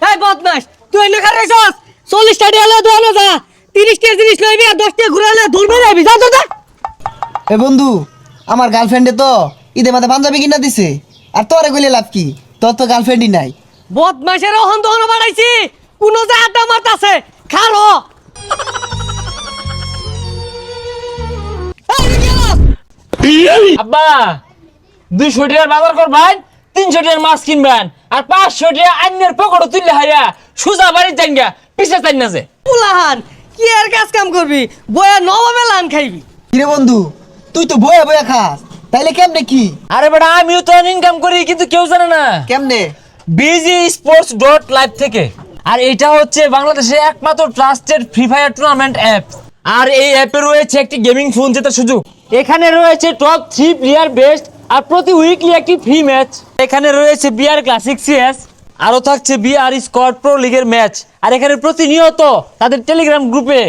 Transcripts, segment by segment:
এই বদমাস তুই এনে খারাইছস 40 টাকা এলো দোনো যা 30 টাকা জিনিস লইবি আর 10 টাকা ঘুরাইলে ধরবে যাবি যা তো যা। এ বন্ধু আমার গার্লফ্রেন্ডে তো ঈদে মাঝে পাঞ্জাবি কিনা দিছে আর তোরে কইলে লাভ কি তোর তো গার্লফ্রেন্ডই নাই। বদমাসের ওহন দহন বাড়াইছি কোন যা আড্ডা মারতাছে খালো আব্বা 200 টাকার বাজার করবেন 300 টাকার মাছ কিনবেন আর 500 টাকা আন্যের পকেটে তুললে হাইয়া সুজা বাড়ির জাঙ্গা পিছে চাই না যে পুলাহান কি আর কাজ কাম করবি বয়া নবমে লান খাইবি। কিরে বন্ধু তুই তো বয়া বয়া খাস তাইলে কেমনে কি? আরে বেটা আমিও তো ইনকাম করি কিন্তু কেউ জানে না। কেমনে? BGsports.live থেকে। আর এটা হচ্ছে বাংলাদেশের একমাত্র trusted Free Fire tournament app. আর এই অ্যাপে রয়েছে একটি গেমিং ফোন জেতার সুযোগ। এখানে রয়েছে টপ 3 প্লেয়ার বেস্ট আর প্রতি উইকলি একটি ফ্রি ম্যাচ। এখানে রয়েছে বিআর ক্লাসিক সিএস, আরো থাকছে বিআর স্কোয়াড প্রো লিগের ম্যাচ। আর এখানে প্রতিনিয়ত তাদের টেলিগ্রাম গ্রুপে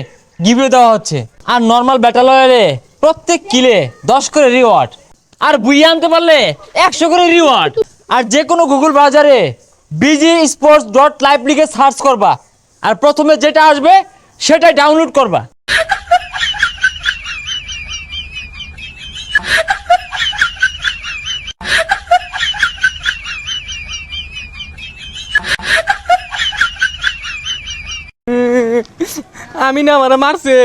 গিভওয়ে দেওয়া হচ্ছে। আর নরমাল ব্যাটল রয়্যালে প্রত্যেক কিলে 10 করে রিওয়ার্ড আর বুইয়ে আনতে পারলে 100 করে রিওয়ার্ড। আর যে কোনো গুগল ব্রাউজারে BGsports.live লিখে সার্চ করবা আর প্রথমে যেটা আসবে সেটাই ডাউনলোড করবা। আমি না আমারে মারছে।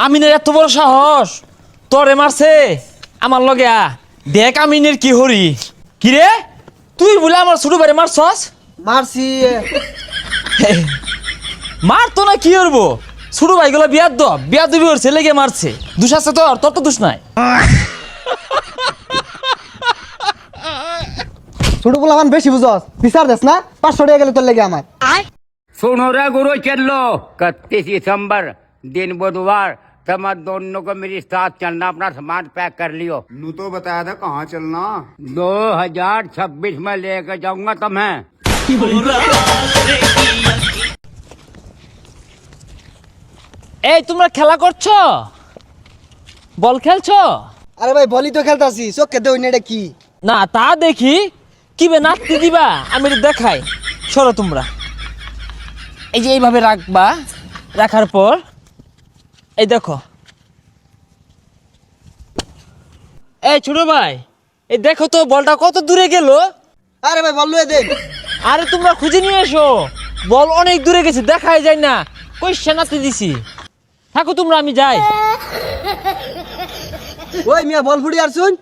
আমিনের এত বড় সাহস তোরে মারছে আমার লগে দেখ আমিনের কি হরি কিরে তুই বলে আমার ছোট ভাই মারছস? মারছি মার তো না কি করবো ছোট ভাইগুলো বিয়া দিবি ওর ছেলে গিয়ে মারছে দোষ আছে তোর তো দোষ নাই। ছোট পোলাপান বেশি বুঝস বিচার দেস না 500 টাকা গেলে তোর লেগে আমার। सुनो रे गुरु चलो 31 दिसंबर दिन बुधवार समझ दोनों को मेरे साथ चलना अपना सामान पैक कर लियो। नू तो बताया था कहाँ चलना। 2026 में लेकर जाऊंगा तुम्हें। এই তোমরা খেলা করছো বল খেলছো? আরে ভাই বলি তো খেলতাছি চোখে দেই না এটা কি? না তা দেখি কিবে নাচতে দিবা আমি একটু দেখাই। সরো তোমরা এই যে এইভাবে রাখবা রাখার পর এই দেখো এই ছোট ভাই এই দেখো তো বলটা কত দূরে গেল। আরে ভাই বল লয়ে দেন। আরে তোমরা খুঁজে নিয়ে এসো বল অনেক দূরে গেছে দেখাই যায় না কই সেনাতে দিছি। থাকো তোমরা আমি যাই। ওই মিয়া বল ফুড়ি আর শুন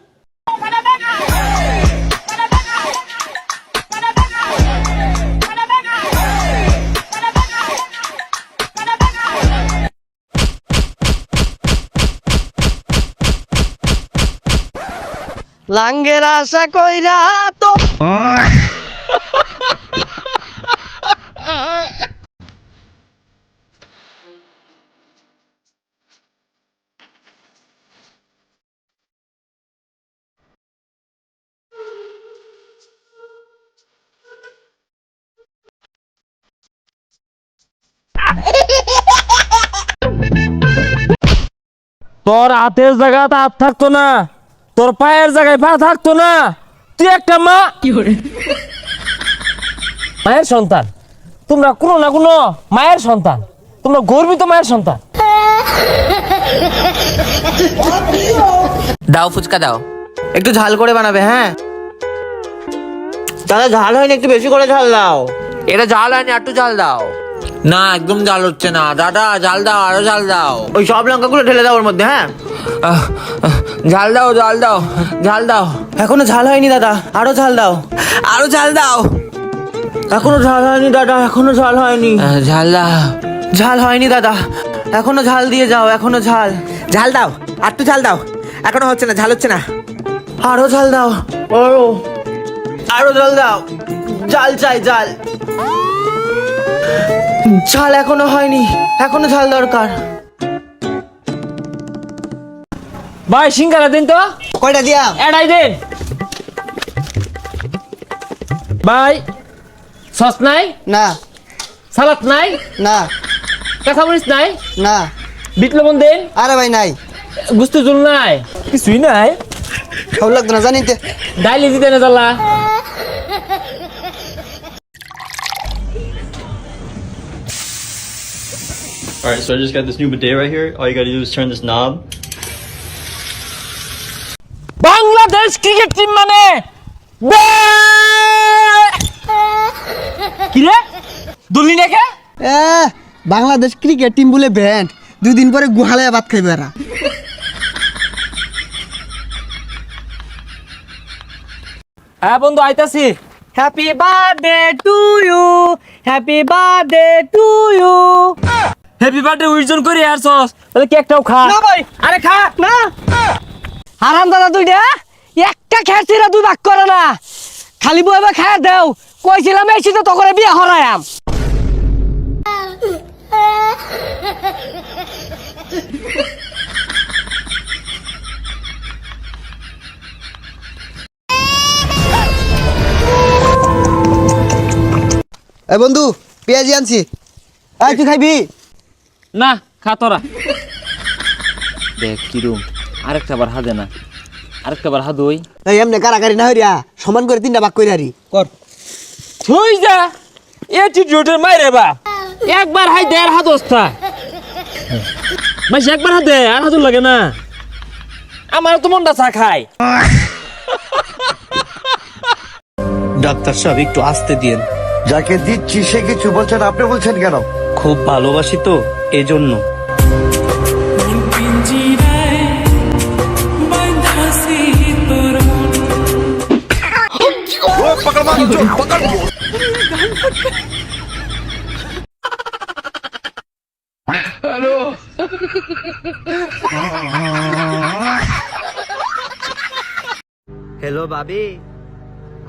লাঙ্গের আশা কইরা তো তোর হাতের জায়গায় হাত থাকতো না তোর পায়ের জায়গায় পা থাকতো না তুই একটা মা মায়ের সন্তান। তোমরা কোনো না কোনো মায়ের সন্তান তোমরা গর্বিত মায়ের সন্তান। দাও ফুচকা দাও একটু ঝাল করে বানাবে। হ্যাঁ দাদা ঝাল হয়নি একটু বেশি করে ঝাল দাও। এটা ঝাল হয়নি একটু ঝাল দাও। না একদম ঝাল হচ্ছে না দাদা ঝাল দাও আরো ঝাল দাও। ওই সব লঙ্কাগুলো ঢেলে দাও ওর মধ্যে। হ্যাঁ ঝাল দাও ঝাল দাও ঝাল দাও। এখনো ঝাল হয়নি দাদা আরো ঝাল দাও আরো ঝাল দাও। এখনো ঝাল হয়নি দাদা এখনো ঝাল হয়নি। ঝাল দাও ঝাল হয়নি দাদা এখনো ঝাল দিয়ে যাও এখনো ঝাল ঝাল দাও একটু ঝাল দাও এখনো হচ্ছে না ঝাল হচ্ছে না। আরো ঝাল দাও আরো আরো ঝাল দাও ঝাল চাই ঝাল ঝাল এখনো হয়নি এখনো ঝাল দরকার। ভাই সিঙ্গারা দিন তো কয়টা দিয়া? এড়াই দিন ভাই। সস নাই না সালাদ নাই না কাঁচামরিচ নাই না। বিট লবণ দিন। আরে ভাই নাই গুস্ত জল নাই কিছুই নাই। খাওয়া লাগতো না জানিতে। ডাইলি দিতে না জ্বালা Alright, so I just got this new bidet right here. All you gotta do is turn this knob. Bangladesh cricket team মানে কি রে দুলি নাকি বাংলাদেশ ক্রিকেট টিম বলে ব্যান্ড 2 দিন পরে গুহালায় ভাত খাইবে এরা। হ্যাঁ বন্ধু আইতাছি। Happy birthday to you, happy birthday to you. Happy birthday উইশজন করি আর সস তাহলে কেকটাও খা। না ভাই, আরে খা না হারাম দাদা দুইটা একটা খেয়েছিরা 2 ভাগ করে না, খালি বইবে খায় দেও। কইছিলাম এই শীতে তখন বিয়ে হরায়াম। এই বন্ধু পেঁয়াজি আনছি, তুই খাইবি? না খা তোরা। দেখ কিরম আরেকটা বার হাদে না, আরেকটা বার হাদই এই এমনি কারাকারি না হইরা সমান করে 3টা ভাগ করে আরি কর। থুই যা এটিটিউডের মাইরে বা একবার হাই দে আর হাত অবস্থা মাস একবার হাত দে আর হাত লাগে না। আমার তো মনটা চা খায়। ডাক্তার সাহেব একটু আসতে দিয়েন। যাকে দিচ্ছি সে কিছু বলছেন, আপনি বলছেন কেন? খুব ভালোবাসি তো এই জন্য। হ্যালো ভাবি,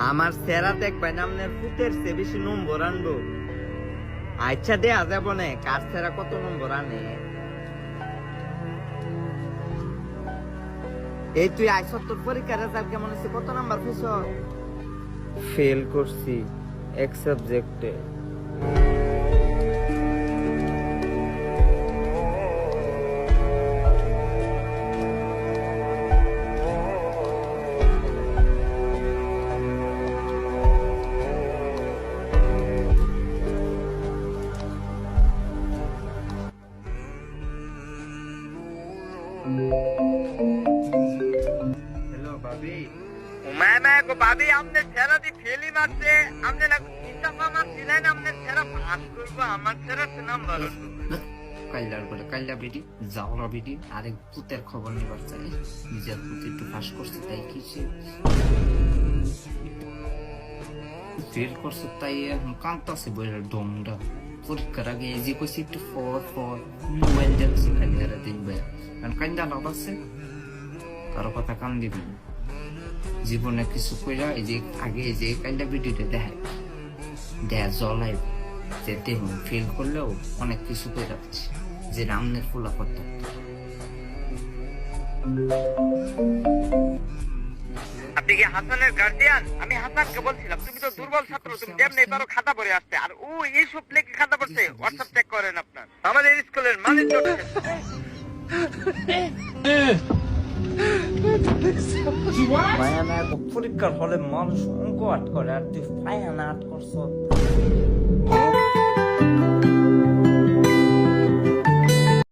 আমার সেরা দেখবেন আপনার পুতের চেয়ে বেশি নম্বর আনবো। আচ্ছা দেয়া যাব না, কার সেরা কত নম্বর আনে। এই তুই ৭৮ পরীক্ষার রেজাল্ট কেমন হয়েছে? কত নাম্বার পেয়েছ? ফেল করছি এক সাবজেক্টে। হ্যালো ভাবি। ভাবি আমাদের ছেড়া দি ফেলি মারছে, আমাদের চিন্তা আমার ছিলেন আমাদের ছেড়া পাস করবো, আমার ছেড়া নাম্বার কাইলার বলে কাইলা বেটি যাওয়া বেটি আরেক পুতের খবর নিবার চাই। নিজের পুতে একটু পাস করছে তাই কি ফেল করছে তাই এখন কাঁদতেছে বলে ডমটা। পরীক্ষার আগে এই যে কইছি একটু ফর মোবাইল দেখছি কাইলারা দেখবে, কারণ কান্দা লাভ আছে, কারো কথা কান দিবি জীবনে কিছু কইরা এই যে আগে এই যে কাইন্ডা ভিডিওটা দেয় জলাই যে দেখুন ফেল করলেও অনেক কিছু করে রাখছি, যে রামনের ফুলা করতে। আপনি কি হাসানের গার্ডিয়ান? আমি হাসানকে বলছিলাম তুমি তো দুর্বল ছাত্র, তুমি যেমনি পারো খাতা পড়ে আসতে, আর ও এইসব লেখে খাতা পড়ছে। হোয়াটসঅ্যাপ চেক করেন আপনার, আমাদের স্কুলের মানে পরীক্ষার হলে মানুষ অঙ্ক আট করে আর তুই ফায়ানা আট করছ।